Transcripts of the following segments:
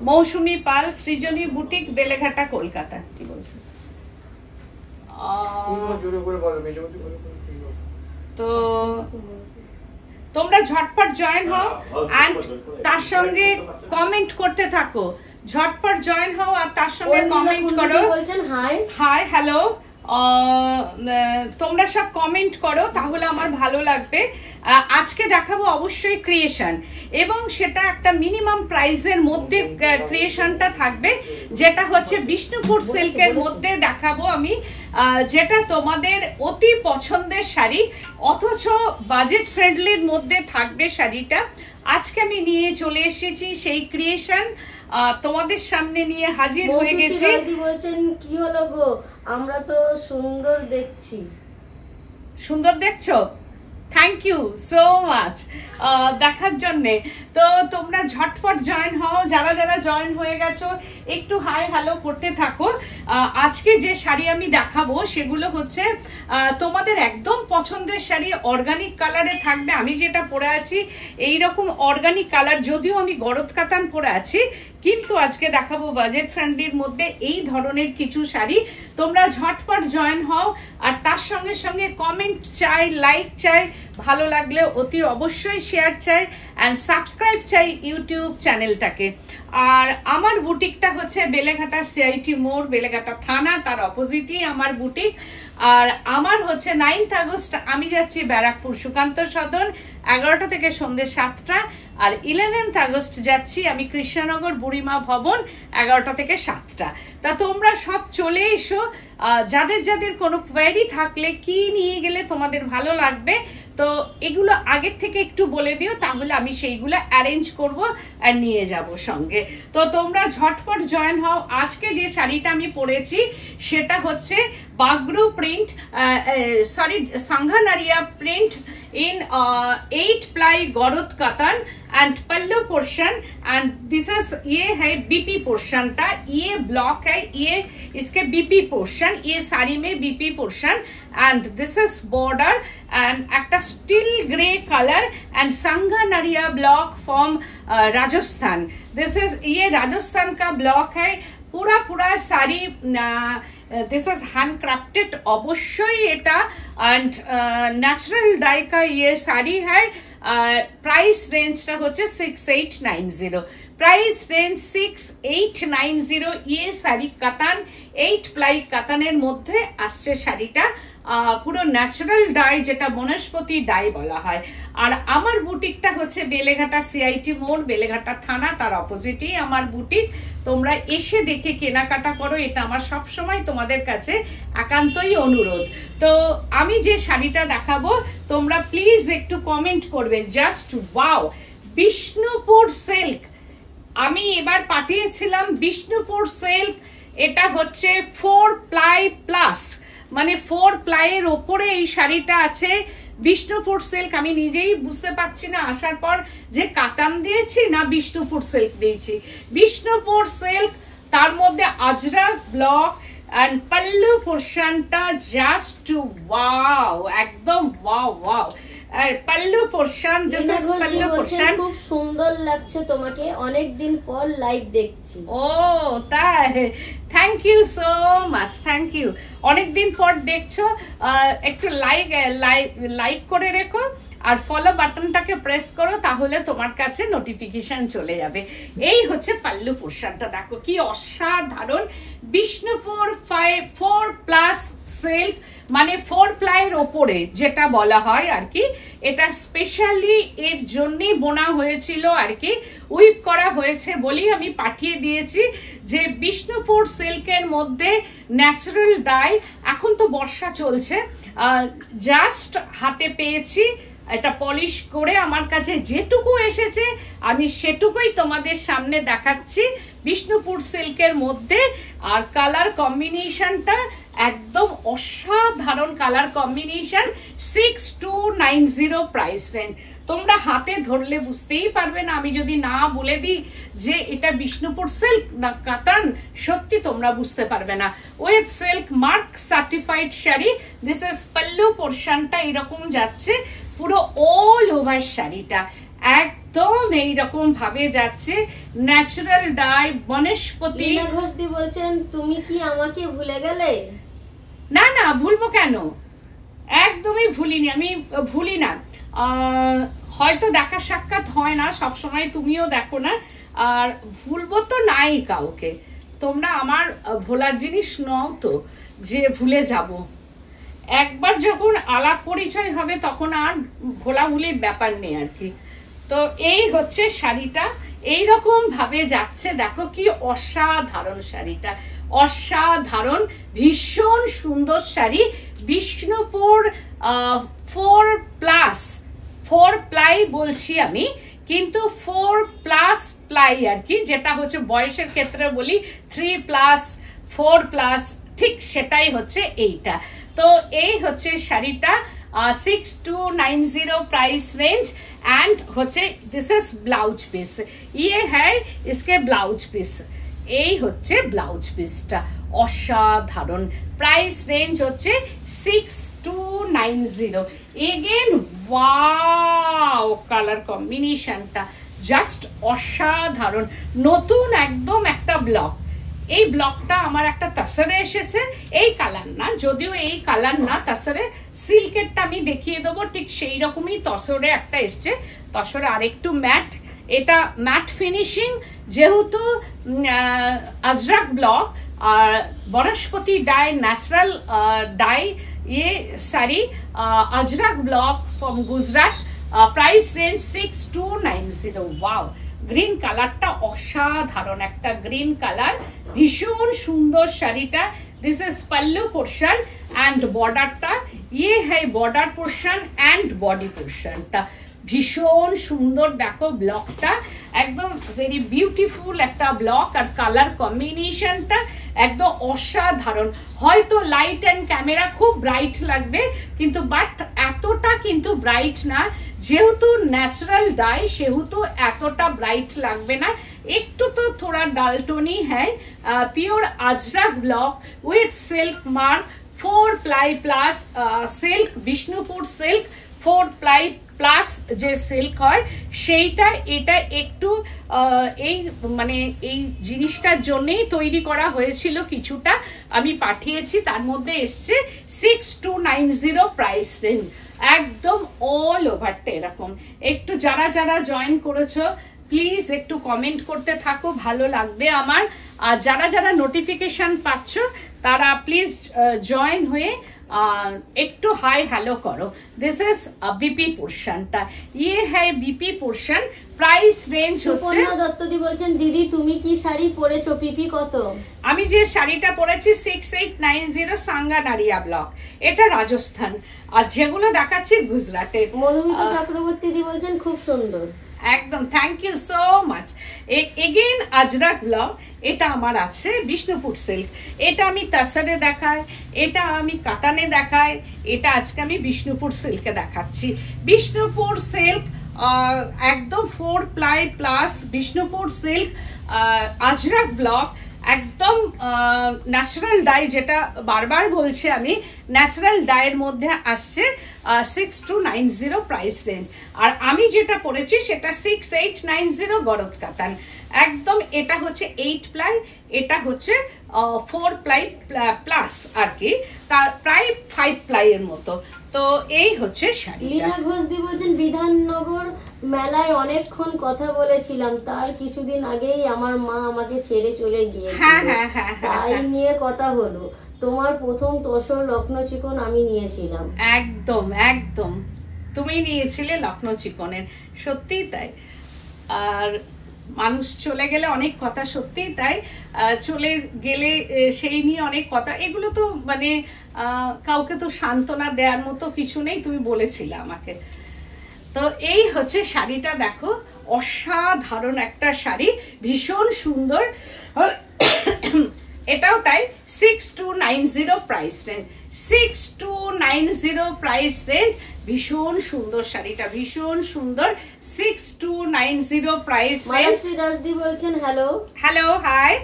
মৌসুমী পাল, সৃজনী boutique, Beleghata, Kolkata. কি বলছো? তো তোমরা ঝটপট জয়েন হও এন্ড তার সঙ্গে কমেন্ট করতে থাকো। ঝটপট জয়েন হও আর তার সঙ্গে কমেন্ট করো। হাই, হ্যালো, তোমরা সব কমেন্ট করো, তাহলে আমার ভালো লাগবে। আজকে দেখাবো অবশ্যই ক্রিয়েশন, এবং সেটা একটা মিনিমাম প্রাইসের মধ্যে ক্রিয়েশনটা থাকবে, যেটা হচ্ছে বিষ্ণুপুর সিল্কের মধ্যে দেখাবো আমি, যেটা তোমাদের অতি পছন্দের শাড়ি, অথচ বাজেট ফ্রেন্ডলির মধ্যে থাকবে শাড়িটা। আজকে আমি নিয়ে চলে এসেছি সেই ক্রিয়েশন, তোমাদের সামনে নিয়ে হাজির হয়ে গেছি। বলছেন কি হলো গো, আমরা তো সুন্দর দেখছি। সুন্দর দেখছো? থ্যাংক ইউ সো মাচ দেখার জন্যে। তো তোমরা ঝটপট জয়েন হও, যারা যারা জয়েন হয়ে গেছো একটু হাই হ্যালো করতে থাকো। আজকে যে শাড়ি আমি দেখাবো সেগুলো হচ্ছে তোমাদের একদম পছন্দের শাড়ি, অর্গানিক কালারে থাকবে। আমি যেটা পরে আছি এইরকম অর্গানিক কালার, যদিও আমি গরদ কাতান পরে আছি, কিন্তু আজকে দেখাবো বাজেট ফ্রেন্ডলির মধ্যে এই ধরনের কিছু শাড়ি। তোমরা ঝটপট জয়েন হও, আর তার সঙ্গে সঙ্গে কমেন্ট চাই, লাইক চাই, ভালো লাগলে অতি অবশ্যই শেয়ার চাই, এন্ড সাবস্ক্রাইব চাই ইউটিউব চ্যানেলটাকে। আর আমার বুটিকটা হচ্ছে বেলেঘাটা সিআইটি মোড়, বেলেঘাটা থানা, তার অপোজিটই আমার বুটিক। আর আমার হচ্ছে 9th আগস্ট আমি যাচ্ছি ব্যারাকপুর সুকান্ত সদন 11টা থেকে সন্ধ্যে 7টা, আর 11th আগস্ট যাচ্ছি আমি কৃষ্ণনগর বুড়িমা ভবন 11টা থেকে 7টা। তা তোমরা সব চলে এসো। যাদের যাদের কোনো কোয়েরি থাকলে, কি নিয়ে গেলে তোমাদের ভালো লাগবে, তো এগুলো আগের থেকে একটু বলে দিও, তাহলে আমি সেইগুলো অ্যারেঞ্জ করব আর নিয়ে যাব সঙ্গে। তো তোমরা ঝটপট জয়েন হও। আজকে যে শাড়িটা আমি পরেছি সেটা হচ্ছে Bagru print, Sanganeria print in 8 ply गौरत कतन and pallu portion, and this is ये है बीपी पोर्शन टा, ये ब्लॉक है, ये इसके बीपी पोर्शन, ये साड़ी में BP portion, and this is border and একটা steel grey colour and Sanganeria block from Rajasthan. this is ये राजस्थान का ब्लॉक है। पूरा पूरा साड़ी दिस इज हैंडक्राफ्टेड অবশ্যই এটা, एंड ন্যাচারাল ডাই का ये साड़ी है। प्राइस रेंजটা হচ্ছে 6890, प्राइस रेंज 6890। ये শাড়ি কাতান 8 প্লাই কাতানের মধ্যে আসছে শাড়িটা, পুরো ন্যাচারাল ডাই, যেটা বনস্পতি ডাই বলা হয়। আর আমার বুটিকটা হচ্ছে বেলেঘাটা সিআইটি মোড়, বেলেঘাটা থানা, তার অপোজিটই আমার বুটিক। তোমরা এসে দেখে কেনাকাটা করো, এটা আমার সব সময় তোমাদের কাছে একান্তই অনুরোধ। তো আমি যে শাড়িটা দেখাবো তোমরা প্লিজ একটু কমেন্ট করবে। জাস্ট ওয়াও, বিষ্ণুপুর সিল্ক আমি এবার পাঠিয়েছিলাম, বিষ্ণুপুর সিল্ক। এটা হচ্ছে 4 প্লাই প্লাস, মানে 4 প্লাইয়ের ওপরে এই শাড়িটা আছে। বিষ্ণুপুর সিল্ক, আমি নিজেই বুঝতে পারছি না আসার পর যে কাতান দিয়েছি না বিষ্ণুপুর সিল্ক দিয়েছি। বিষ্ণুপুর সিল্ক, তার মধ্যে Ajrak block and pallu portionটা just wow, একদম wow wow। pallu portion, this is pallu portion। খুব সুন্দর লাগছে তোমাকে, অনেক দিন পর লাইভ দেখছি। ও তাই, thank you so much, thank you. অনেকদিন পর দেখছো, একটু লাইক করে রেখো, আর ফলো বাটনটাকে প্রেস করো, তাহলে তোমার কাছে নোটিফিকেশন চলে যাবে। এই হচ্ছে পাল্লু পোর্শনটা, দেখো কি অসাধারণ। বিষ্ণুপুর 4 প্লাস সিল্ক, মানে 4 প্লাইয়ের ওপরে যেটা বলা হয় আর কি। এটা স্পেশালি এর জন্যই বোনা হয়েছিল আর কি, উইপ করা হয়েছে বলেই আমি পাঠিয়ে দিয়েছি। যে বিষ্ণুপুর সিল্কের মধ্যে ন্যাচারাল ডাই, এখন তো বর্ষা চলছে, জাস্ট হাতে পেয়েছি, এটা পলিশ করে আমার কাছে যেটুকু এসেছে আমি সেটুকুই তোমাদের সামনে দেখাচ্ছি। বিষ্ণুপুর সিল্কের মধ্যে, আর কালার কম্বিনেশনটা একদম অসাধারণ কালার কম্বিনেশন। 6290 price range. তোমরা হাতে ধরলে বুঝতেই পারবে না আমি যদি না বলে দিই যে এটা বিষ্ণুপুর সিল্ক না কাতান, সত্যি তোমরা বুঝতে পারবে না। Wait silk mark certified sari. This is pallu পোর্শনটা এরকম যাচ্ছে, পুরো অল ওভার শাড়িটা একদম এইরকম ভাবে যাচ্ছে, ন্যাচারাল ডাই বনস্পতি। ঘোষদি বলছেন তুমি কি আমাকে ভুলে গেলে? না না, ভুলবো কেন, একদমই ভুলিনি, আমি ভুলি না। হয়তো দেখা সাক্ষাৎ হয় না সবসময়, তুমিও দেখো না, আর ভুলবো তো নাই কাউকে। তোমরা আমার ভোলার জিনিস নও তো যে ভুলে যাব। একবার যখন আলাপ পরিচয় হবে তখন আর ভোলাভুলির ব্যাপার নেই আর কি। তো এই হচ্ছে শাড়িটা, এইরকম ভাবে যাচ্ছে, দেখো কি অসাধারণ শাড়িটা, অসাধারণ, ভীষণ সুন্দর শাড়ি। বিষ্ণুপুর 4 প্লাই বলছি আমি, কিন্তু 4+ প্লাই আর কি, যেটা হচ্ছে বয়সের ক্ষেত্রে বলি 3+, 4+, ঠিক সেটাই হচ্ছে এইটা। তো এই হচ্ছে শাড়িটা 6290 প্রাইস রেঞ্জ। एंड হচ্ছে দিস ইজ ব্লাউজ পিস, ये है इसके ব্লাউজ পিস, এই হচ্ছে ব্লাউজ পিসটা, অসাধারণ। প্রাইস রেঞ্জ হচ্ছে 6290। এগেন ওয়াও, কালার কম্বিনেশনটা জাস্ট অসাধারণ, নতুন একদম একটা ব্লক। এই ব্লকটা আমার একটা তসরে এসেছে, এই কালার না, যদিও এই কালার না, তসরে সিল্কেরটা আমি দেখিয়ে দেবো, ঠিক সেই রকমই তসরে একটা এসছে, তসরে আরেকটু ম্যাট, এটা ম্যাট ফিনিশিং, যেহেতু আজরাক ব্লক আর বনস্পতি ডাই ন্যাচারাল ডাই, ये sari Ajrakh block from Gujarat, price range 6290। Wow, green কালারটা অসাধারণ, একটা গ্রিন কালার, ভীষণ সুন্দর শাড়িটা। This is pallu portion and বর্ডারটা, ये है বর্ডার পোর্শন এন্ড বডি পোর্শনটা, ভীষণ সুন্দর। দেখো ব্লকটা একদম ভেরি বিউটিফুল একটা ব্লক, আর কালার কম্বিনেশনটা একদম অসাধারণ। হয়তো লাইট এন্ড ক্যামেরা খুব ব্রাইট লাগবে, কিন্তু বাট এতটা কিন্তু ব্রাইট না, যেহেতু ন্যাচারাল ডাই সেহেতু এতটা ব্রাইট লাগবে না, একটু তো থোড়া ডালটনি হ্যাঁ। Pure Ajrak block with silk mark, 4 ply plus silk, Bishnupur silk 4 ply plus যে সিল্ক হয় সেইটা, এটা একটু এই মানে এই জিনিসটার জন্যই তৈরি করা হয়েছিল, কিছুটা আমি পাঠিয়েছি, তার মধ্যে এসছে 6290 প্রাইস রেঞ্জ, একদম অল ওভারটা এরকম। একটু যারা যারা জয়েন করেছো প্লিজ একটু কমেন্ট করতে থাকো, ভালো লাগবে আমার। আর যারা যারা নোটিফিকেশন পাচ্ছ তারা প্লিজ জয়েন হয়ে একটু হাই হ্যালো করো। দিস ইজ বিপি পোর্শনটা, ये है বিপি পোর্শন। প্রাইস রেঞ্জ হচ্ছে, দত্তদি বলছেন দিদি তুমি কি শাড়ি পরেছো, পিপি কত? আমি যে শাড়িটা পরেছি 6890 সাঙ্গা নারিয়া ব্লক, এটা রাজস্থান, আর যেগুলো দেখাচ্ছি গুজরাটে। মধুমিতা চক্রবর্তী দি বলছেন খুব সুন্দর, একদম, thank you so much. Again Ajrakh block, এটা আমার আছে বিষ্ণুপুর সিল্ক, এটা আমি তাসারে দেখাই, এটা আমি কাতানে দেখাই, এটা আজকে আমি বিষ্ণুপুর সিল্কে দেখাচ্ছি। বিষ্ণুপুর সিল্ক একদম 4 ply plus Bishnupur silk Ajrak block, একদম ন্যাচারাল ডাই, যেটা বারবার বলছি আমি, ন্যাচারাল ডাইয়ের মধ্যে আসছে 6290 প্রাইস রেঞ্জ। আর আমি যেটা পড়েছি সেটা 6890 গরদ কাতান, একদম এটা হচ্ছে 8 প্লাই, এটা হচ্ছে 4 প্লাই প্লাস আর কি, তার প্রায় 5 প্লাই এর মতো। তো এই হচ্ছে শাড়ি। লীনা ঘোষদি বলছেন বিধাননগর মেলায় অনেকক্ষণ কথা বলেছিলাম, তার কিছুদিন আগেই আমার মা আমাকে ছেড়ে চলে গিয়েছিল, তাই নিয়ে কথা হলো। তোমার প্রথম তসর লখনৌ চিকন আমি নিয়েছিলাম। একদম একদম, তুমি নিয়েছিলে লখনৌ চিকনের, সত্যিই তাই। আর মানুষ চলে গেলে অনেক কথা, সত্যিই তাই, চলে গেলে সেই নিয়ে অনেক কথা, এগুলো তো মানে কাউকে তো সান্ত্বনা দেওয়ার মতো কিছু নেই, তুমি বলেছিলে আমাকে। তো এই হচ্ছে শাড়িটা, দেখো অসাধারণ একটা শাড়ি, ভীষণ সুন্দর, এটাও তাই 6290 প্রাইস রেঞ্জ, 6290 প্রাইস রেঞ্জ, ভীষণ সুন্দর শাড়িটা, ভীষণ সুন্দর। 6290 প্রাইস। মালাশ্রী দাসদি বলছেন হ্যালো। হ্যালো, হাই,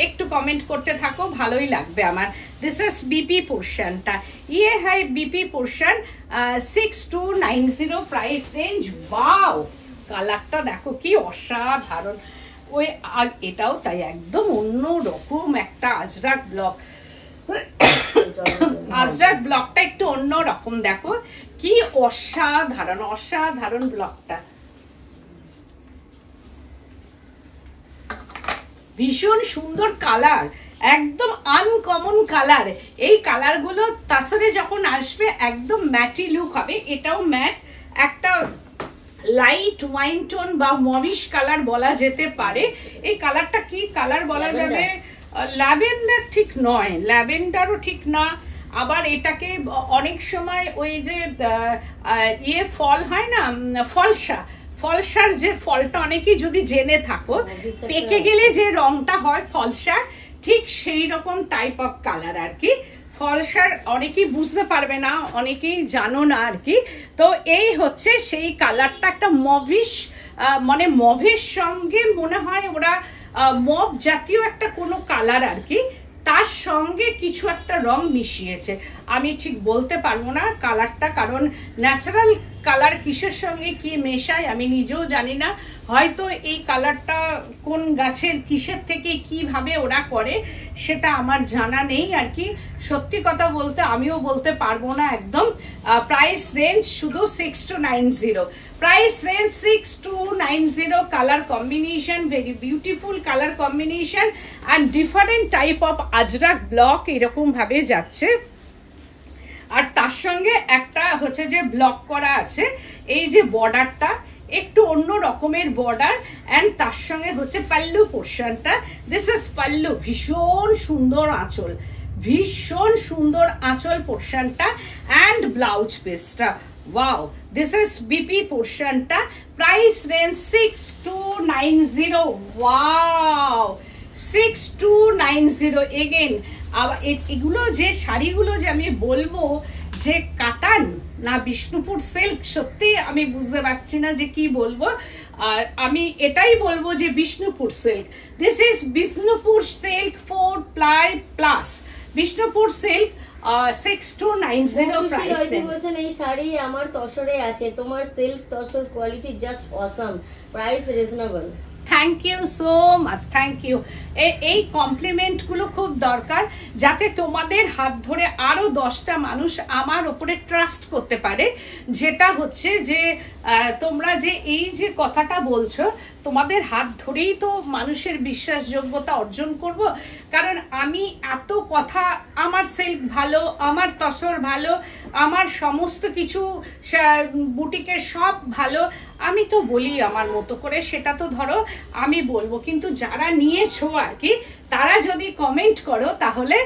একটু কমেন্ট করতে থাকো, ভালোই লাগবে আমার। দিস ইজ বিপি পোর্শনটা, ইয়ে হাই BP portion, 6290 price range. Wow, কালারটা দেখো কি অসাধারণ। ওই এটাও তাই, একদম অন্য রকম একটা আজরাক ব্লক। আজরাক ব্লকটা একটু অন্য রকম, দেখো কি অসাধারণ অসাধারণ ব্লকটা, ভীষণ সুন্দর কালার, একদম আনকমন কালার। এই কালার গুলো তাছাড়া যখন আসবে একদম ম্যাটি লুক হবে। এটাও ম্যাট, একটা লাইট ওয়াইন টোন বা মভিশ কালার বলা যেতে পারে। এই কালারটা কি কালার বলা যাবে? ল্যাভেন্ডার ঠিক নয়, ল্যাভেন্ডারও ঠিক না, আবার এটাকে অনেক সময় ওই যে ইয়ে ফল হয় না, ফলসা, ফলসার যে ফলটা অনেকেই যদি জেনে থাকো, পেকে গেলে যে রংটা হয় ফলসার, ঠিক সেই রকম টাইপ অফ কালার আর কি। ফলসার অনেকেই বুঝতে পারবে না, অনেকেই জানো না আর কি। তো এই হচ্ছে সেই কালারটা, একটা মভিশ, মানে মভের সঙ্গে মনে হয় ওরা মভ জাতীয় একটা কোনো কালার আর কি, তার সঙ্গে কিছু একটা রং মিশিয়েছে। আমি ঠিক বলতে পারবো না কালারটা, কারণ ন্যাচারাল কালার কিসের সঙ্গে কি মেশায় আমি নিজেও জানি না। হয়তো এই কালারটা কোন গাছের কিসের থেকে কিভাবে ওরা করে সেটা আমার জানা নেই আর কি। সত্যি কথা বলতে আমিও বলতে পারবো না একদম। প্রাইস রেঞ্জ শুধু 6290, price range 6290। Colour combination very beautiful colour combination and different type of Ajrak block এরকম ভাবে যাচ্ছে। আর তার সঙ্গে একটা হচ্ছে যে ব্লক করা আছে, এই যে বর্ডারটা একটু অন্য রকমের বর্ডার, এন্ড তার সঙ্গে হচ্ছে পাল্লু পোর্শনটা। দিস ইজ পাল্লু, ভীষণ সুন্দর আঁচল, ভীষণ সুন্দর আঁচল পোর্শনটা, এন্ড ব্লাউজ পিসটা। ওয়াও, দিস ইজ বিপি পোর্শনটা, প্রাইস রেঞ্জ 6290। Wow, 6290 again. আবার এগুলো যে শাড়িগুলো যে আমি বলবো যে কাতান না বিষ্ণুপুর সিল্ক, সত্যি আমি বুঝতে পারছি না যে কি বলবো। আর আমি এটাই বলবো যে Bishnupur silk. This is Bishnupur silk 4 ply plus, Bishnupur silk 6290 price range. বলছেন এই শাড়ি আমার তসরে আছে, তোমার silk tussar quality just awesome, price reasonable. Thank you so much, thank you. এই কমপ্লিমেন্ট গুলো খুব দরকার, যাতে তোমাদের হাত ধরে আরো 10টা মানুষ আমার উপরে ট্রাস্ট করতে পারে। যেটা হচ্ছে যে তোমরা যে এই যে কথাটা বলছো, তোমাদের হাত ধরেই তো মানুষের বিশ্বাসযোগ্যতা অর্জন করব। কারণ আমি এত কথা, আমার সিল্ক ভালো, আমার তসর ভালো, আমার সমস্ত কিছু বুটিকের সব ভালো, আমি তো বলি আমার মতো করে, সেটা তো ধরো আমি বলবো, কিন্তু যারা নিয়েছো আর কি, তারা যদি কমেন্ট করো তাহলে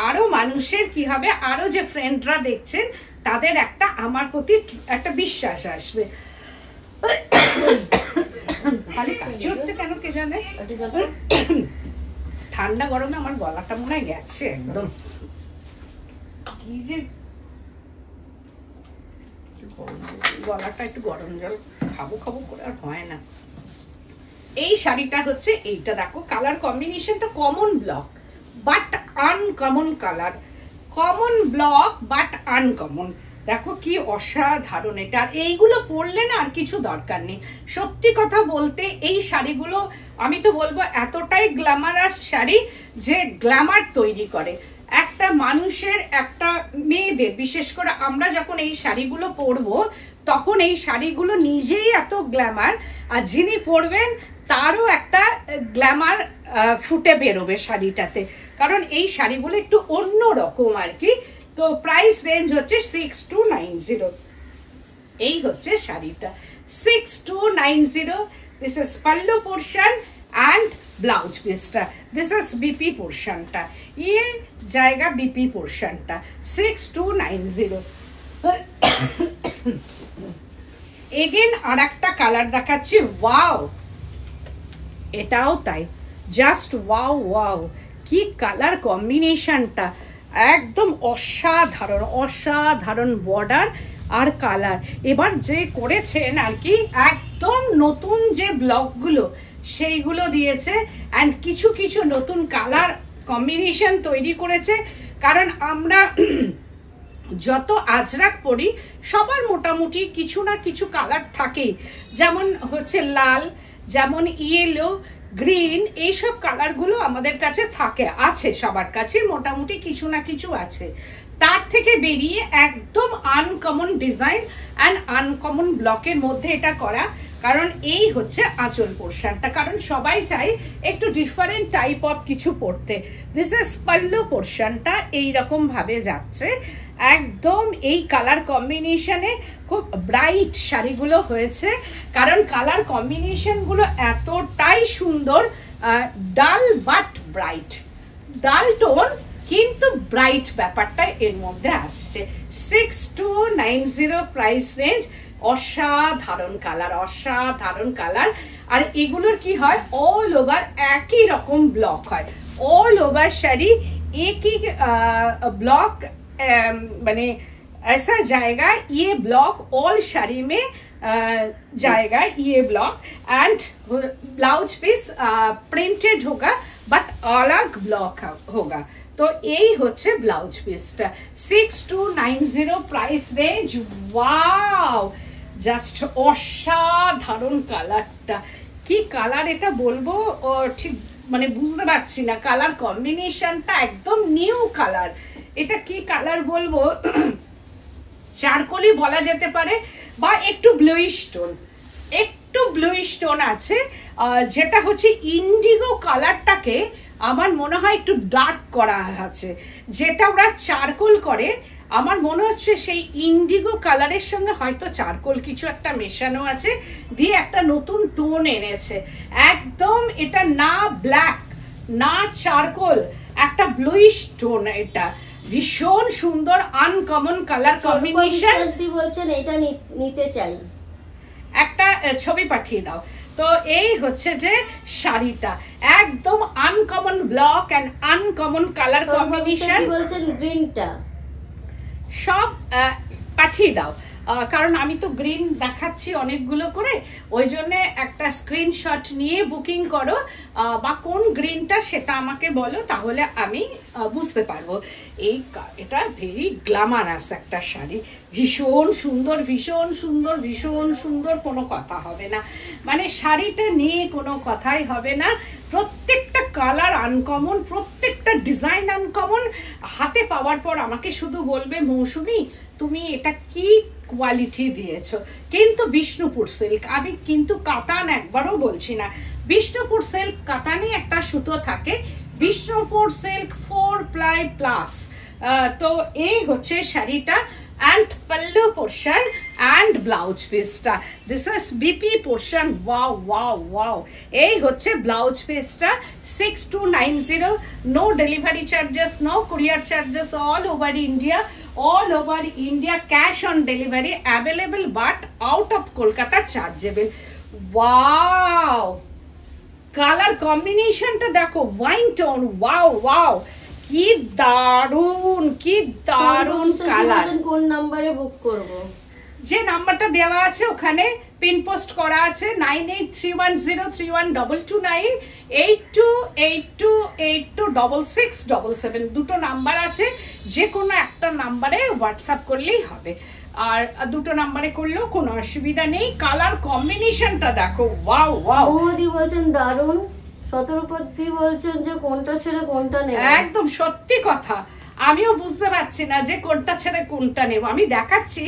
আরো মানুষের কি হবে, আরো যে ফ্রেন্ডরা দেখছেন তাদের একটা আমার প্রতি একটা বিশ্বাস আসবে। কেন কে জানে, ঠান্ডা গরমে আমার গলাটা মনে হয় গেছে একদম। কি যে গলাটা একটু গরম জল খাবো খাবো করে আর হয় না। এই শাড়িটা হচ্ছে এইটা, দেখো কালার কম্বিনেশনটা common block but uncommon colour, common block but uncommon. দেখো কি অসাধারণ এটা। আর এইগুলো পরলে না আর কিছু দরকার নেই। সত্যি কথা বলতে এই শাড়িগুলো আমি তো বলবো এতটাই গ্ল্যামারাস শাড়ি যে গ্ল্যামার তৈরি করে একটা মানুষের, একটা মেয়েদের, বিশেষ করে আমরা যখন এই শাড়িগুলো পরবো তখন এই শাড়িগুলো নিজেই এত গ্ল্যামার, আর যিনি পরবেন তারও একটা গ্ল্যামার ফুটে বেরোবে শাড়িটাতে, কারণ এই শাড়িগুলো একটু অন্য রকম আর কি। তো প্রাইস রেঞ্জ হচ্ছে 6290। এই হচ্ছে শাড়িটা 6290। This is pallu portion and blouse পিসটা। দিস ইজ বিপি পোর্শনটা, ইয়ে জায়গা বিপি পোর্শনটা 6290। এগেন আর একটা কালার দেখাচ্ছি। ওয়াও, এটাও তাই, জাস্ট ওয়াও ওয়াও, কি কালার কম্বিনেশনটা, একদম অসাধারণ অসাধারণ বর্ডার আর কালার। এবার যে করেছেন আর কি একদম নতুন যে ব্লকগুলো সেইগুলো দিয়েছে, অ্যান্ড কিছু কিছু নতুন কালার কম্বিনেশন তৈরি করেছে। কারণ আমরা যত আজরাক পরি সবার মোটামুটি কিছু না কিছু কালার থাকেই, যেমন হচ্ছে লাল, যেমন ইয়েলো, গ্রিন, এইসব কালারগুলো আমাদের কাছে থাকে, আছে সবার কাছে মোটামুটি কিছু না কিছু আছে। তার থেকে বেরিয়ে একদম আনকমন ডিজাইন অ্যান্ড আনকমন ব্লকের মধ্যে এটা করা। কারণ এই হচ্ছে আঁচল পোর্শনটা, কারণ সবাই চাই একটু ডিফারেন্ট টাইপ অফ কিছু পড়তে। দিস ইজ পাল্লু পোর্শনটা এইরকম ভাবে যাচ্ছে একদম। এই কালার কম্বিনেশনে খুব ব্রাইট শাড়িগুলো হয়েছে, কারণ কালার কম্বিনেশন গুলো এতটাই সুন্দর, ডাল বাট ব্রাইট, ডাল টোন কিন্তু ব্রাইট ব্যাপারটা এর মধ্যে আসছে। 6290 প্রাইস রেঞ্জ, অসাধারণ কালার, অসাধারণ কালার। আর এগুলোর কি হয়, অল ওভার একই রকম ব্লক হয়, অল ওভার শাড়ি একই ब्लॉक, माने ऐसा जाएगा ये ब्लॉक ऑल साड़ी में जाएगा ये block, and blouse piece printed होगा बट अलग ब्लॉक होगा। तो यही होच्छे ब्लाउज पीसटा। 6290 प्राइस रेंज। वाओ, জাস্ট অসাধারণ কালারটা। কি কালার এটা বলবো ঠিক মানে বুঝতে পারছি না, কালার কম্বিনেশনটা একদম নিউ কালার। এটা কি কালার বলবো, চারকোলি বলা যেতে পারে বা একটু ব্লুইশ টোন, একটু ব্লুইশ টোন আছে, যেটা হচ্ছে ইন্ডিগো কালারটাকে আমার মনে হয় একটু ডার্ক করা আছে। যেটা ওরা চারকোল করে আমার মনে হচ্ছে সেই ইন্ডিগো কালারের সঙ্গে হয়তো চারকোল কিছু একটা মেশানো আছে, দিয়ে একটা নতুন টোন এনেছে। একদম এটা না ব্ল্যাক না চারকোল, একটা ব্লুইশ টোন। এটা ভীষণ সুন্দর আনকমন কালার কম্বিনেশন। বলছেন এটা নিতে চাই, একটা ছবি পাঠিয়ে দাও। তো এই হচ্ছে যে শাড়িটা একদম uncommon block and uncommon colour combination. বলছেন গ্রিনটা সব পাঠিয়ে দাও, কারণ আমি তো গ্রিন দেখাচ্ছি অনেকগুলো করে, ওই জন্য একটা স্ক্রিনশট নিয়ে বুকিং করো, বা কোন গ্রিনটা সেটা আমাকে বলো, তাহলে আমি বুঝতে পারবো। এটা ভেরি গ্ল্যামারাস একটা শাড়ি, ভীষণ সুন্দর, ভীষণ সুন্দর, ভীষণ সুন্দর, কোনো কথা হবে না, মানে শাড়িটা নিয়ে কোনো কথাই হবে না। প্রত্যেকটা কালার আনকমন, প্রত্যেকটা ডিজাইন আনকমন। হাতে পাওয়ার পর আমাকে শুধু বলবে মৌসুমী তুমি এটা কি কোয়ালিটি দিয়েছো। কিন্তু বিষ্ণুপুর সিল্ক, আমি কিন্তু কাতান একবারও বলছি না, বিষ্ণুপুর সিল্ক কাতানে একটা সুতো থাকে, বিষ্ণুপুর সিল্ক 4 প্লাই প্লাস। তো এই হচ্ছে শাড়িটা, and pallu portion and blouse piece ta. This is BP portion. Wow, wow, wow. এই হচ্ছে blouse piece ta. 6290. No delivery charges, no courier charges, all over India. All over India, cash on delivery available, but out of Kolkata chargeable. Wow, color combination ta dekho, wine tone. Wow, wow. কি দারুন, কি দারুন colour. কোন নম্বরে বুক করব? যে নাম্বারটা দেওয়া আছে ওখানে পিন পোস্ট করা আছে 9831031229, 8282826677, দুটো নাম্বার আছে, যে কোনো একটা নাম্বারে হোয়াটসঅ্যাপ করলেই হবে, আর দুটো নাম্বারে করলেও কোনো অসুবিধা নেই। কালার কম্বিনেশনটা দেখো, ওয়াও ওয়াও। মোদি বলছেন দারুন, শতরূপতি বলছেন যে কোনটা ছেড়ে কোনটা নেব। একদম সত্যি কথা, আমিও বুঝতে পারছি না যে কোনটা ছেড়ে কোনটা নেব। আমি দেখাচ্ছি,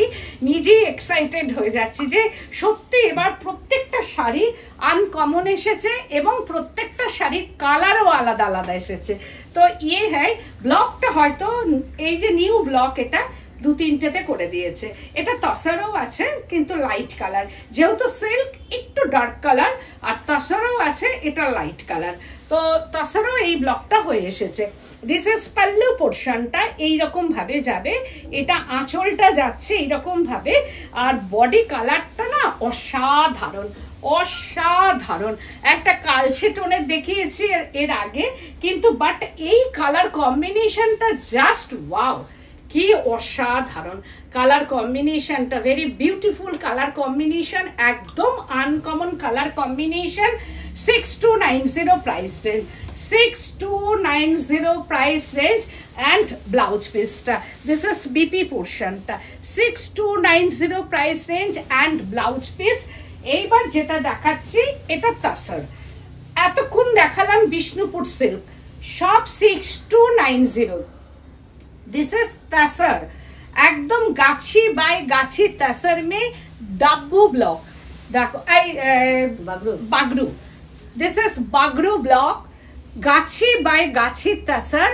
নিজেই এক্সাইটেড হয়ে যাচ্ছি যে সত্যি এবার প্রত্যেকটা শাড়ি আনকমন এসেছে এবং প্রত্যেকটা শাড়ির কালারও আলাদা আলাদা এসেছে। তো ইয়ে হ্যাঁ, ব্লকটা হয়তো এই যে নিউ ব্লক, এটা 2-3টেতে করে দিয়েছে। এটা তসরও আছে কিন্তু লাইট কালার, যেহেতু সিল্ক একটু ডার্ক কালার, আর তসরও আছে এটা লাইট কালার। তো তসরও এই ব্লকটা হয়ে এসেছে। দিস ইজ পাল্লু পোর্শনটা এইরকম ভাবে যাবে, এটা আঁচলটা যাচ্ছে এইরকম ভাবে, আর বডি কালারটা না অসাধারণ, অসাধারণ। একটা কালচে টোনের দেখিয়েছি এর আগে, কিন্তু বাট এই কালার কম্বিনেশনটা জাস্ট ওয়াও। কি অসাধারণ কালার কম্বিনেশনটা, ভেরি বিউটিফুল কালার কম্বিনেশন, একদম uncommon colour combination. 6290 price range, 6290 price range and blouse piece ta this is BP portion ta 6290 price range and blouse piece। এইবার যেটা দেখাচ্ছি এটা তাসার, এতক্ষণ দেখালাম বিষ্ণুপুর সিল্ক, সব 6290। दिस इज तसर, एकदम गाछी बाय गाछी तसर में डब्बू ब्लॉक, देखो Bagru, this is Bagru block, गाछी बाय गाछी तसर।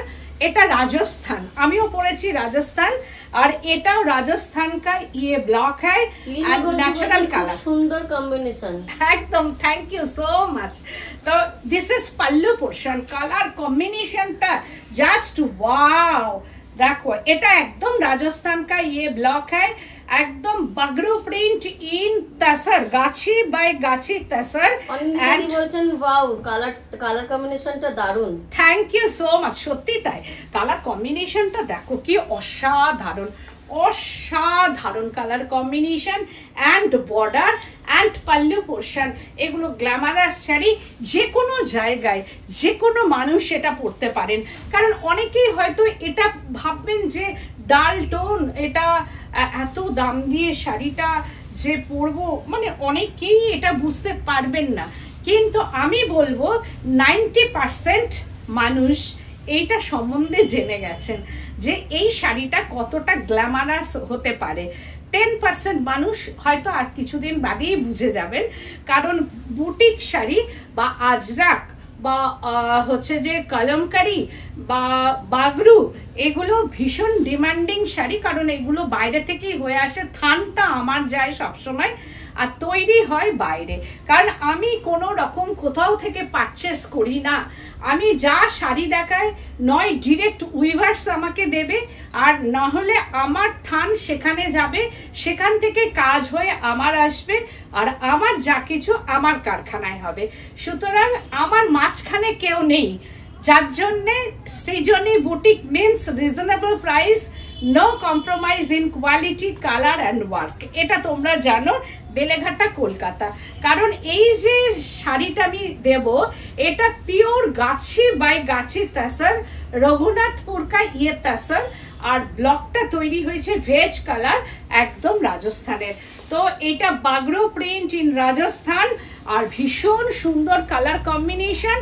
এটা রাজস্থান, আমিও পড়েছি রাজস্থান, আর এটাও রাজস্থান का ये ब्लॉक है एंड नेचुरल कलर, সুন্দর কম্বিনেশন একদম। Thank you so much. तो this is pallu portion, colour कॉम्बिनेशनটা जस्ट वाओ, देखो এটা একদম রাজস্থান का ये ब्लॉक है, एकदम बगरू प्रिंट इन तसर, गाछी बाय गाछी तसर। এন্ড বলছেন ওয়াও, কালার কম্বিনেশনটা দারুন। থ্যাংক ইউ সো মাচ, সত্যি তাই, কালার কম্বিনেশনটা দেখো কি অসাধারণ, অসাধারণ colour combination and border and pallu portion. এগুলো গ্ল্যামারাস শাড়ি, যে কোনো জায়গায় যে কোনো মানুষ এটা পরতে পারেন, কারণ অনেকেই হয়তো এটা ভাববেন যে ডাল টোন, এটা এত দাম দিয়ে শাড়িটা যে পরবো, মানে অনেকেই এটা বুঝতে পারবেন না। কিন্তু আমি বলবো 90% মানুষ এইটা সম্বন্ধে জেনে গেছেন যে এই শাড়িটা কতটা গ্ল্যামারাস হতে পারে। 10% মানুষ হয়তো আর কিছুদিন বাদেই বুঝে যাবেন, কারণ বুটিক শাড়ি বা আজরাক বা হচ্ছে যে কলমকারি বা বাগরু, এগুলো ভীষণ ডিমান্ডিং শাড়ি, কারণ এগুলো বাইরে থেকেই হয়ে আসে, থানটা আমার যায় সবসময় আর তৈরি হয় বাইরে। কারণ আমি কোনো রকম কোথাও থেকে পারচেস করি না, আমি যা শাড়ি দেখায় নয় ডিরেক্ট উইভার্স আমাকে দেবে, আর না হলে আমার থান সেখানে যাবে, সেখান থেকে কাজ হয়ে আমার আসবে, আর আমার যা কিছু আমার কারখানায় হবে। সুতরাং আমার মাঝখানে কেউ নেই, যার জন্যে Srijani boutique means reasonable price, no compromise in quality, colour and work. এটা তোমরা জানো, বেলেঘাটা কলকাতা। কারণ এই যে শাড়িটা আমি দেব, এটা পিওর গাছি বাই গাছি তাসার, রঘুনাথপুর কা ইয়ে তাসার, আর ব্লকটা তৈরি হয়েছে ভেজ কালার, একদম রাজস্থানের। তো এটা বাগরো প্রিন্ট ইন রাজস্থান, আর ভীষণ সুন্দর কালার কম্বিনেশন,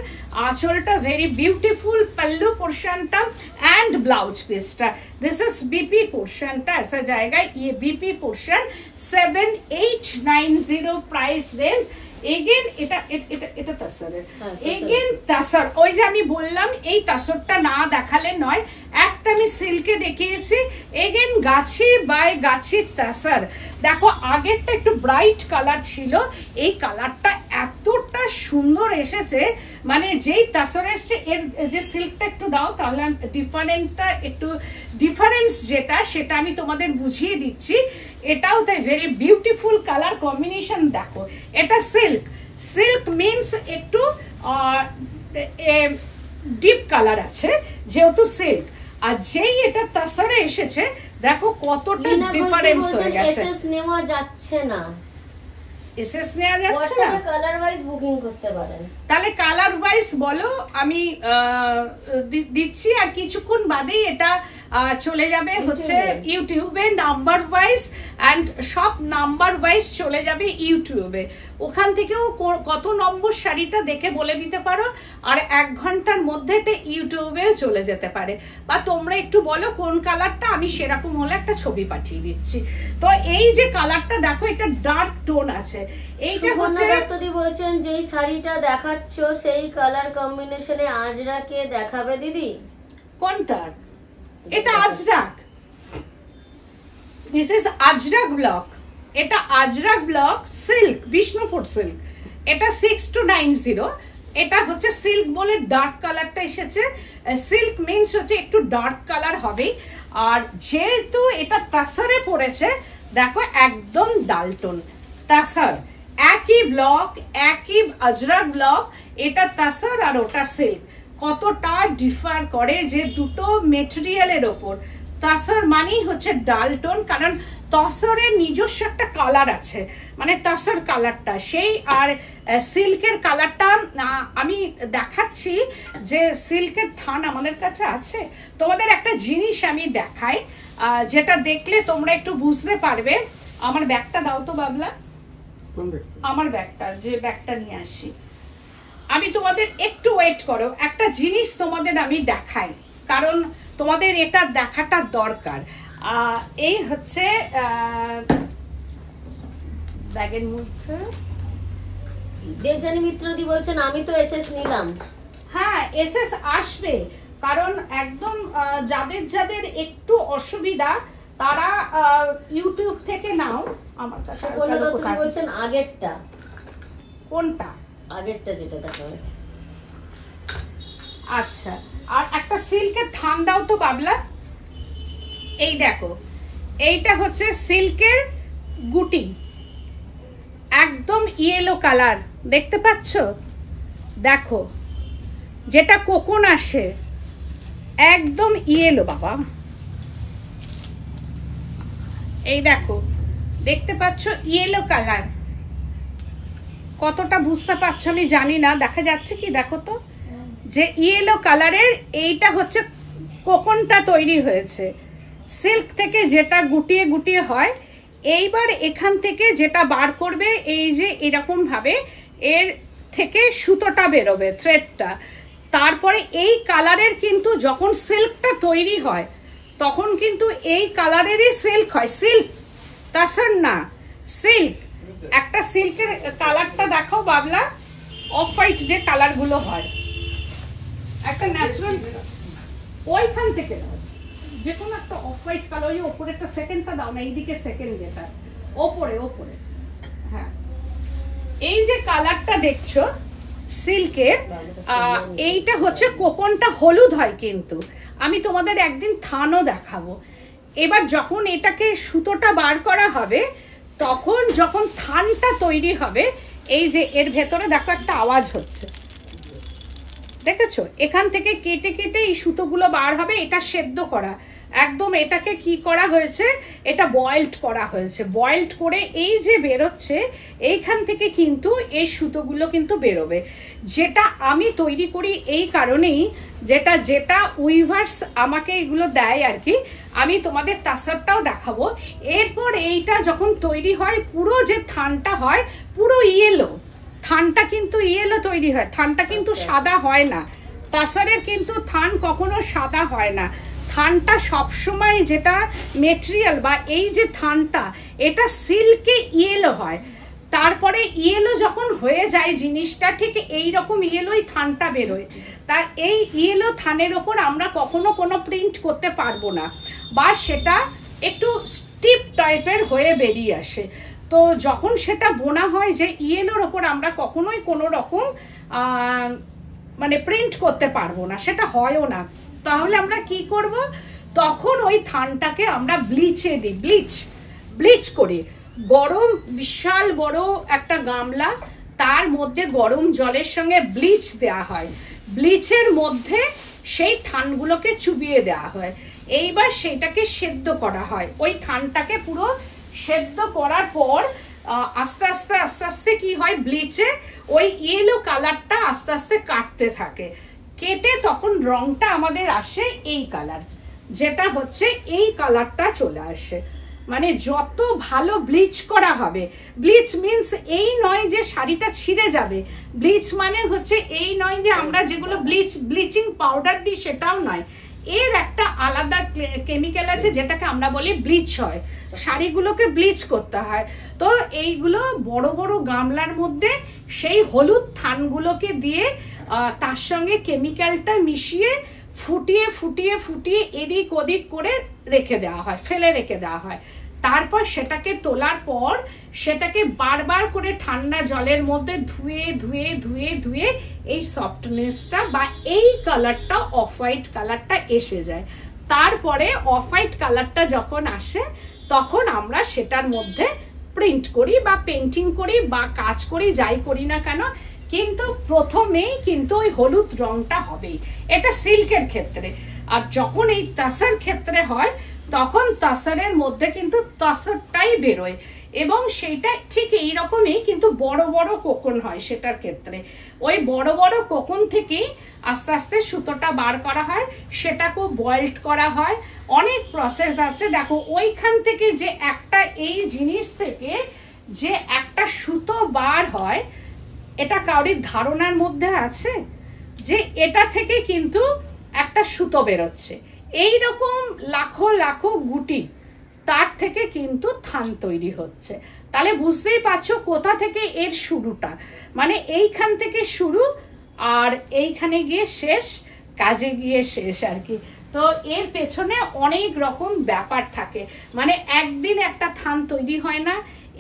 আঁচলটা ভেরি বিউটিফুল, पल्लू पोर्शनটা एंड ब्लाउज पीसটা। दिस इज बीपी पोर्शनটা ऐसा जाएगा, ये BP portion 7890 price range. Again এটা তাসরের, এগেন তাসর, ওই যে আমি বললাম এই তাসরটা না দেখালে নয়, একটা আমি সিল্কে দেখিয়েছি, এগেন গাছি বাই গাছি তাসর। দেখো আগেরটা একটু ব্রাইট কালার ছিল, এই কালারটা এতটা সুন্দর এসেছে, মানে যেই তাসর এসছে, এর যে সিল্কটা একটু দাও তাহলে ডিফারেন্টটা একটু ডিফারেন্স যেটা সেটা আমি তোমাদের বুঝিয়ে দিচ্ছি। এটাও তাই ভেরি বিউটিফুল কালার কম্বিনেশন। দেখো এটা সিল্ক, সিল্ক মিন্স একটু ডিপ কালার আছে যেহেতু সিল্ক, আর যেই এটা তাসরে এসেছে দেখো কতটা ডিফারেন্স হয়ে গেছে। নেওয়া যাচ্ছে না, এসএস নেওয়া যাচ্ছে না, কালার ওয়াইজ বুকিং করতে পারেন। তাহলে কালার ওয়াইজ বলো, আমি দিচ্ছি, আর কিছুক্ষণ বাদেই এটা চলে যাবে হচ্ছে ইউটিউবে নাম্বার ওয়াইজ, এন্ড সব নাম্বার ওয়াইজ চলে যাবে ইউটিউবে। ওখান থেকেও কত নম্বর শাড়িটা দেখে বলে দিতে পারো, আর 1 ঘন্টার মধ্যে এটা ইউটিউবেও চলে যেতে পারে। বা তোমরা একটু বলো কোন কালারটা, আমি সেরকম হলে একটা ছবি পাঠিয়ে দিচ্ছি। তো এই যে কালারটা দেখো, এটা ডার্ক টোন আছে, এইটা হচ্ছে বলছেন যেই শাড়িটা দেখাচ্ছ সেই কালার কম্বিনেশনে আজরাকে দেখাবে দিদি। কোনটা? এটা Ajrak, this is Ajrak block, এটা Ajrak block silk, Bishnupur silk. এটা 6290, এটা হচ্ছে সিল্ক বলে ডার্ক কালারটা এসেছে। সিল্ক মিন্স হচ্ছে একটু ডার্ক কালার হবে, আর যেহেতু এটা তাসরে পড়েছে দেখো একদম ডালটন তাসর, একই ব্লক, একই আজরাক ব্লক, এটা তাসর আর ওটা সিল্ক। কতটা ডিফার করে যে দুটো মেটেরিয়ালের ওপর, তসর মানেই হচ্ছে ডাল টোন, কারণ তসরের নিজস্ব একটা কালার আছে, মানে তসর কালারটা সেই। আর সিল্কের কালারটা আমি দেখাচ্ছি যে সিল্কের থান আমাদের কাছে আছে। তোমাদের একটা জিনিস আমি দেখাই, যেটা দেখলে তোমরা একটু বুঝতে পারবে। আমার ব্যাগটা দাও তো বাবলা, আমার ব্যাগটা, যে ব্যাগটা নিয়ে আসি আমি। তোমাদের একটু ওয়েট করো, একটা জিনিস তোমাদের আমি দেখাই, কারণ তোমাদের এটা দেখাটা দরকার। এই হচ্ছে ব্যাগের মধ্যে দেবযানী মিত্রদি বলছেন আমি তো এসএস নিলাম। হ্যাঁ, এসএস আসবে, কারণ একদম যাদের যাদের একটু অসুবিধা তারা ইউটিউব থেকে নাও। আমার কাছে বলছেন আগেরটা কোনটা? আগেরটা যেটা দেখা হয়েছে। আচ্ছা, আর একটা সিল্কের থান দাও তো বাবলা। এই দেখো, এইটা হচ্ছে সিল্কের গুটি, একদম ইয়েলো কালার, দেখতে পাচ্ছ? দেখো, যেটা কোকন আসে একদম ইয়েলো বাবা। এই দেখো, দেখতে পাচ্ছ ইয়েলো কালার, কতটা বুঝতে পারছো আমি জানি না, দেখা যাচ্ছে কি? দেখো তো, যে ইয়েলো কালারের এইটা হচ্ছে কোকনটা তৈরি হয়েছে সিল্ক থেকে, যেটা গুটিয়ে গুটিয়ে হয়। এইবার এখান থেকে যেটা বার করবে, এই যে এরকম ভাবে এর থেকে সুতোটা বেরোবে, থ্রেডটা। তারপরে এই কালারের কিন্তু যখন সিল্কটা তৈরি হয় তখন কিন্তু এই কালারেরই সিল্ক হয়, সিল্ক তাছাড়া না, সিল্ক। একটা সিল্কের কালারটা দেখো বাবলা, অফ হোয়াইট যে কালার গুলো হয়, একটা ন্যাচারাল, ওইখান থেকে যে কোনো একটা অফ হোয়াইট কালার। ওই ওপরে একটা সেকেন্ডটা দাও না, এইদিকে সেকেন্ড, যেটা ওপরে ওপরে। হ্যাঁ, এই যে কালারটা দেখছো সিল্কের, এইটা হচ্ছে কোকনটা হলুদ হয়, কিন্তু আমি তোমাদের একদিন থানও দেখাবো। এবার যখন এটাকে সুতোটা বার করা হবে, তখন যখন থানটা তৈরি হবে, এই যে এর ভেতরে দেখো একটা আওয়াজ হচ্ছে, দেখেছো? এখান থেকে কেটে কেটে এই সুতোগুলো বার হবে। এটা সেদ্ধ করা, একদম এটাকে কি করা হয়েছে, এটা বয়েলড করা হয়েছে। বয়েলড করে এই যে বেরোচ্ছে, এইখান থেকে কিন্তু এই সুতোগুলো কিন্তু বেরোবে। যেটা আমি তৈরি করি এই কারণেই, যেটা যেটা উইভার্স আমাকে এগুলো দেয় আর কি, আমি তোমাদের তাসারটাও দেখাবো। এরপর এইটা যখন তৈরি হয়, পুরো যে থানটা হয় পুরো ইয়েলো, থানটা কিন্তু ইয়েলো তৈরি হয়, থানটা কিন্তু সাদা হয় না। তাসারের কিন্তু থান কখনো সাদা হয় না, থানটা সবসময় যেটা মেটেরিয়াল বা এই যে থানটা, এটা সিল্কে ইয়েলো হয়। তারপরে ইয়েলো যখন হয়ে যায় জিনিসটা, ঠিক এইরকম ইয়েলোই থানটা বেরোয়। তা এই ইয়েলো থানের ওপর আমরা কখনো কোনো প্রিন্ট করতে পারবো না, বা সেটা একটু স্টিপ টাইপের হয়ে বেরিয়ে আসে। তো যখন সেটা বোনা হয়, যে ইয়েলোর ওপর আমরা কখনোই কোনো রকম মানে প্রিন্ট করতে পারবো না, সেটা হয়ও না। তাহলে আমরা কি করব, তখন ওই থানটাকে আমরা ব্লিচে দিই, ব্লিচ করি। গরম, বিশাল বড় একটা গামলা, তার মধ্যে গরম জলের সঙ্গে ব্লিচ দেওয়া হয়, ব্লিচের মধ্যে সেই থানগুলোকে চুবিয়ে দেওয়া হয়। এইবার সেটাকে সেদ্ধ করা হয়। ওই থানটাকে পুরো সেদ্ধ করার পর আস্তে আস্তে আস্তে আস্তে কি হয়, ব্লিচে ওই ইয়েলো কালারটা আস্তে আস্তে কাটতে থাকে, কেটে তখন রংটা আমাদের আসে এই কালার, যেটা হচ্ছে এই কালারটা চলে আসে। মানে যত ভালো ব্লিচ করা হবে, ব্লিচ মিন্স এই নয় যে শাড়িটা ছিঁড়ে যাবে, ব্লিচ মানে হচ্ছে এই নয় যে আমরা যেগুলো ব্লিচিং পাউডার দিই সেটাও নয়, এর একটা আলাদা কেমিক্যাল আছে যেটাকে আমরা বলি ব্লিচ হয়, শাড়িগুলোকে ব্লিচ করতে হয়। তো এইগুলো বড় বড় গামলার মধ্যে সেই হলুদ থানগুলোকে দিয়ে তার সঙ্গে কেমিক্যালটা মিশিয়ে ফুটিয়ে ফুটিয়ে ফুটিয়ে এদিক ওদিক করে রেখে দেওয়া হয়, ফেলে রেখে দেওয়া হয়। তারপর সেটাকে তোলার পর সেটাকে বারবার করে ঠান্ডা জলের মধ্যে ধুয়ে ধুয়ে ধুয়ে ধুয়ে এই সফটনেসটা বা এই কালারটা, অফ হোয়াইট কালারটা এসে যায়। তারপরে অফ হোয়াইট কালারটা যখন আসে, তখন আমরা সেটার মধ্যে প্রিন্ট করি বা পেন্টিং করি বা কাজ করি, যাই করি না কেন, কিন্তু প্রথমেই কিন্তু ওই হলুদ রংটা হবেই। এটা সিল্কের ক্ষেত্রে। আর যখন এই তাসার ক্ষেত্রে হয় তখন তাসারের মধ্যে কিন্তু তাসারটাই বেরোয়, এবং সেইটা ঠিক এইরকমই কিন্তু বড় বড় কোকন হয় সেটার ক্ষেত্রে। ওই বড় বড় কোকন থেকেই আস্তে আস্তে সুতোটা বার করা হয়, সেটাকেও বয়েলড করা হয়, অনেক প্রসেস আছে। দেখো ওইখান থেকে যে একটা এই জিনিস থেকে যে একটা সুতো বার হয়, এটা কারোর ধারণার মধ্যে আছে যে এটা থেকে কিন্তু একটা সুতো বেরোচ্ছে। এইরকম লাখো লাখো গুটি, তার থেকে কিন্তু থান তৈরি হচ্ছে। তাহলে বুঝতেই পারছো কোথা থেকে এর শুরুটা, মানে এইখান থেকে শুরু আর এইখানে গিয়ে শেষ, কাজে গিয়ে শেষ আর কি। তো এর পেছনে অনেক রকম ব্যাপার থাকে, মানে একদিন একটা থান তৈরি হয় না,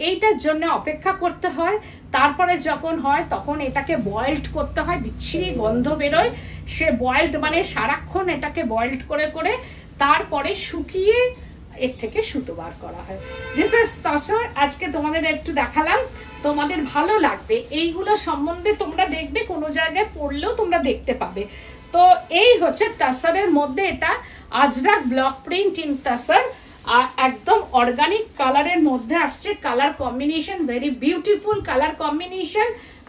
এইটার জন্য অপেক্ষা করতে হয়। তারপরে যখন হয় তখন এটাকে বয়েলড করতে হয়, বিচ্ছিরি গন্ধ বেরোয়, সে বয়েলড মানে সারাক্ষণ এটাকে বয়েলড করে করে তারপরে শুকিয়ে এর থেকে সুতো বার করা হয়। This is তাসার। আজকে তোমাদের একটু দেখালাম, তোমাদের ভালো লাগবে। এইগুলো সম্বন্ধে তোমরা দেখবে কোনো জায়গায় পড়লেও তোমরা দেখতে পাবে। তো এই হচ্ছে তাসারের মধ্যে, এটা আজরাক ব্লক প্রিন্ট ইন তাসার, আর একদম অর্গানিক কালারের মধ্যে আসছে। Colour combination very beautiful colour combination.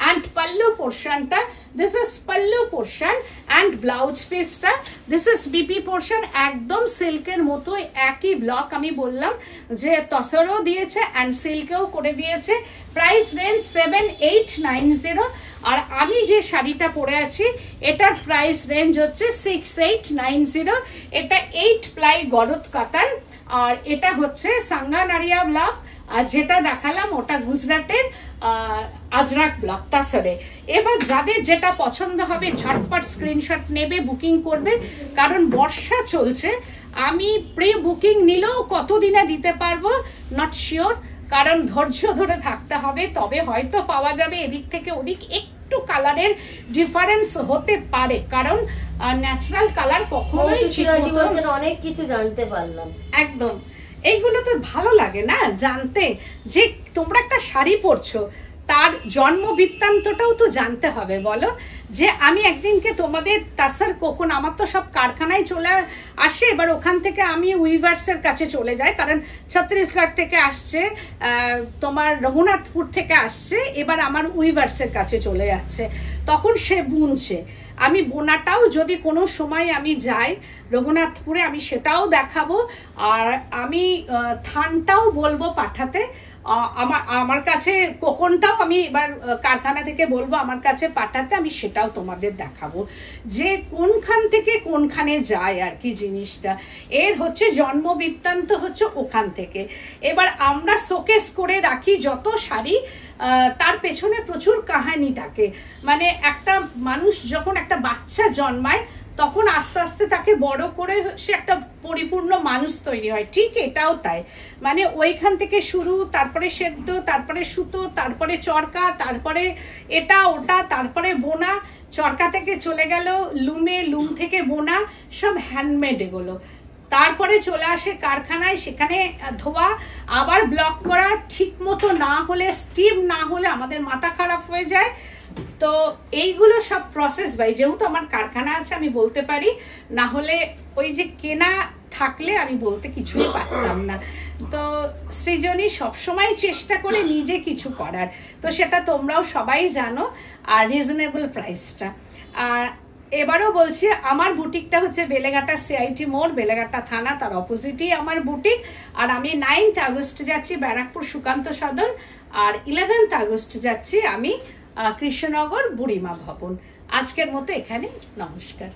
and pallu portion ta, this is pallu portion and blouse piece ta, this is BP portion। একদম সিল্কের মতো একই ব্লক, আমি বললাম যে তসরও দিয়েছে and সিল্কেও করে দিয়েছে। Price range 7890। আর আমি যে শাড়িটা পরে আছি এটার প্রাইস রেঞ্জ হচ্ছে 6890। এটা 8 প্লাই গরদ কাতান, আর এটা হচ্ছে সাঙ্গানারিয়া ব্লক, আর যেটা দেখালাম ওটা গুজরাটের আজরাক ব্লক তাসারে। এবার যাদের যেটা পছন্দ হবে ঝটপট স্ক্রিনশট নেবে, বুকিং করবে, কারণ বর্ষা চলছে। আমি প্রি বুকিং নিলেও কতদিনে দিতে পারবো নট শিওর, কারণ ধৈর্য ধরে থাকতে হবে, তবে হয়তো পাওয়া যাবে। এদিক থেকে ওদিক একটু কালারের ডিফারেন্স হতে পারে, কারণ ন্যাচারাল কালার কখনোই অনেক কিছু জানতে পারলাম। একদম, এইগুলো তো ভালো লাগে না জানতে, যে তোমরা একটা শাড়ি পরছো তার জন্ম বৃত্তান্তটাও তো জানতে হবে। বলো যে আমি একদিনকে তোমাদের তাসার কোকন, আমার তো সব কারখানায় চলে আসে, এবার ওখান থেকে আমি উইভার্সের কাছে চলে যাই, কারণ ছত্তিশগড় থেকে আসছে, তোমার রঘুনাথপুর থেকে আসছে, এবার আমার উইভার্সের কাছে চলে যাচ্ছে, তখন সে বুনছে। আমি বোনাটাও যদি কোনো সময় আমি যাই রঘুনাথপুরে, আমি সেটাও দেখাবো, আর আমি থানটাও বলবো পাঠাতে। আমার কাছে কোকনটাও আমি এবার কারখানা থেকে বলবো আমার কাছে পাঠাতে, আমি সেটাও তোমাদের দেখাবো যে কোনখান থেকে কোনখানে যায় আর কি জিনিসটা। এর হচ্ছে জন্ম বৃত্তান্ত হচ্ছে ওখান থেকে। এবার আমরা শোকেস করে রাখি যত শাড়ি, তার পেছনে প্রচুর কাহিনী থাকে। মানে একটা মানুষ যখন একটা বাচ্চা জন্মায় তখন আস্তে আস্তে তাকে বড় করে সে একটা পরিপূর্ণ মানুষ তৈরি হয়, ঠিক এটাও তাই। মানে ওইখান থেকে শুরু, তারপরে সেদ্ধ, তারপরে সুতো, তারপরে চরকা, তারপরে এটা ওটা, তারপরে বোনা, চরকা থেকে চলে গেল লুমে, লুম থেকে বোনা, সব হ্যান্ডমেড এগুলো। তারপরে চলে আসে কারখানায়, সেখানে ধোয়া, আবার ব্লক করা, ঠিক মতো না হলে, স্টিম না হলে আমাদের মাথা খারাপ হয়ে যায়। তো এইগুলো সব প্রসেস ভাই, যেহেতু আমার কারখানা আছে আমি বলতে পারি, না হলে ওই যে কেনা থাকলে আমি বলতে কিছুই পারতাম না। তো সৃজনী সবসময় চেষ্টা করে নিজে কিছু করার, তো সেটা তোমরাও সবাই জানো। আর রিজনেবল প্রাইসটা। আর এবারও বলছি, আমার বুটিকটা হচ্ছে বেলেঘাটা সিআইটি মোড়, বেলেঘাটা থানা, তার অপোজিটই আমার বুটিক। আর আমি 9th আগস্ট যাচ্ছি ব্যারাকপুর সুকান্ত সদন, আর 11th আগস্ট যাচ্ছি আমি কৃষ্ণনগর বুড়িমা ভবন। আজকের মতো এখানে, নমস্কার।